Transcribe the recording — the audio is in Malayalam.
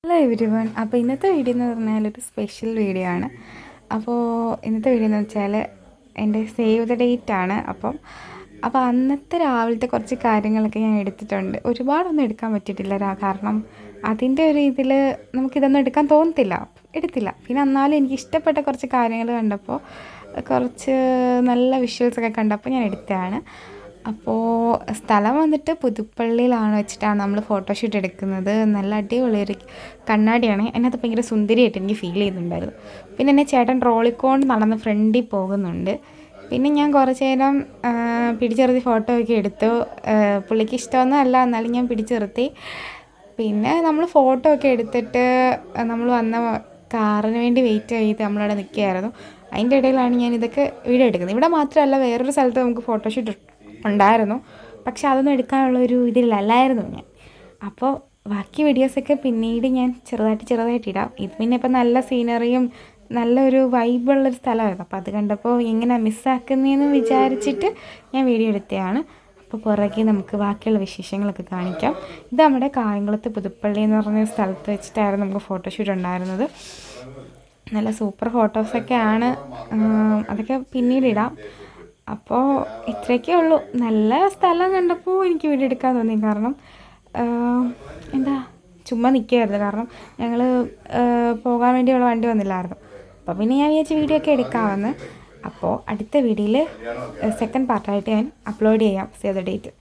Hello every one. അപ്പോൾ ഇന്നത്തെ വീഡിയോ എന്ന് പറഞ്ഞാൽ ഒരു സ്പെഷ്യൽ വീഡിയോ ആണ്. അപ്പോൾ ഇന്നത്തെ വീഡിയോ എന്ന് വെച്ചാൽ എൻ്റെ സേവ് ദ ഡേറ്റ് ആണ്. അപ്പോൾ അന്നത്തെ രാവിലത്തെ കുറച്ച് കാര്യങ്ങളൊക്കെ ഞാൻ എടുത്തിട്ടുണ്ട്. ഒരുപാടൊന്നും എടുക്കാൻ പറ്റിയിട്ടില്ല, കാരണം അതിൻ്റെ ഒരു ഇതിൽ നമുക്കിതൊന്നും എടുക്കാൻ തോന്നത്തില്ല, എടുത്തില്ല. പിന്നെ എന്നാലും എനിക്ക് ഇഷ്ടപ്പെട്ട കുറച്ച് കാര്യങ്ങൾ കണ്ടപ്പോൾ, കുറച്ച് നല്ല വിഷ്വൽസൊക്കെ കണ്ടപ്പോൾ ഞാൻ എടുത്തതാണ്. അപ്പോൾ സ്ഥലം വന്നിട്ട് പുതുപ്പള്ളിയിലാണ് വെച്ചിട്ടാണ് നമ്മൾ ഫോട്ടോഷൂട്ട് എടുക്കുന്നത്. നല്ല അടിപൊളിയൊരു കണ്ണാടിയാണ്, അതിനകത്ത് ഭയങ്കര സുന്ദരിയായിട്ട് എനിക്ക് ഫീൽ ചെയ്യുന്നുണ്ടായിരുന്നു. പിന്നെ എന്നെ ചേട്ടൻ ട്രോളിക്കൊണ്ട് നടന്ന് ഫ്രണ്ടിൽ പോകുന്നുണ്ട്. പിന്നെ ഞാൻ കുറച്ച് നേരം പിടിച്ചിർത്തി ഫോട്ടോ ഒക്കെ എടുത്തു. പുള്ളിക്ക് ഇഷ്ടമൊന്നും അല്ല, എന്നാലും ഞാൻ പിടിച്ചിർത്തി. പിന്നെ നമ്മൾ ഫോട്ടോ ഒക്കെ എടുത്തിട്ട് നമ്മൾ വന്ന കാറിന് വേണ്ടി വെയിറ്റ് ചെയ്ത് നമ്മളവിടെ നിൽക്കുകയായിരുന്നു. അതിൻ്റെ ഇടയിലാണ് ഞാൻ ഇതൊക്കെ വീഡിയോ എടുക്കുന്നത്. ഇവിടെ മാത്രമല്ല, വേറൊരു സ്ഥലത്ത് നമുക്ക് ഫോട്ടോഷൂട്ട് ഉണ്ടായിരുന്നു, പക്ഷെ അതൊന്നും എടുക്കാനുള്ളൊരു ഇതിലല്ലായിരുന്നു ഞാൻ. അപ്പോൾ ബാക്കി വീഡിയോസൊക്കെ പിന്നീട് ഞാൻ ചെറുതായിട്ട് ഇടാം. ഇത് പിന്നെ ഇപ്പം നല്ല സീനറിയും നല്ലൊരു വൈബുള്ളൊരു സ്ഥലമായിരുന്നു. അപ്പോൾ അത് കണ്ടപ്പോൾ എങ്ങനെ മിസ്സാക്കുന്നതെന്ന് വിചാരിച്ചിട്ട് ഞാൻ വീഡിയോ എടുത്തതാണ്. അപ്പോൾ പുറകെ നമുക്ക് ബാക്കിയുള്ള വിശേഷങ്ങളൊക്കെ കാണിക്കാം. ഇത് നമ്മുടെ കായംകുളത്ത് പുതുപ്പള്ളി എന്ന് പറഞ്ഞ സ്ഥലത്ത് വെച്ചിട്ടായിരുന്നു നമുക്ക് ഫോട്ടോഷൂട്ട് ഉണ്ടായിരുന്നത്. നല്ല സൂപ്പർ ഫോട്ടോസൊക്കെയാണ്, അതൊക്കെ പിന്നീട് ഇടാം. അപ്പോൾ ഇത്രയൊക്കെ ഉള്ളൂ. നല്ല സ്ഥലം കണ്ടപ്പോൾ എനിക്ക് വീഡിയോ എടുക്കാൻ തോന്നി, കാരണം ചുമ്മാ നിൽക്കുകയായിരുന്നു. കാരണം ഞങ്ങൾ പോകാൻ വേണ്ടിയുള്ള വണ്ടി വന്നില്ലായിരുന്നു. അപ്പോൾ പിന്നെ ഞാൻ വിചാരിച്ച വീഡിയോ ഒക്കെ എടുക്കാമെന്ന്. അപ്പോൾ അടുത്ത വീഡിയോയിൽ സെക്കൻഡ് പാർട്ടായിട്ട് ഞാൻ അപ്ലോഡ് ചെയ്യാം സേവ് ദ ഡേറ്റ്.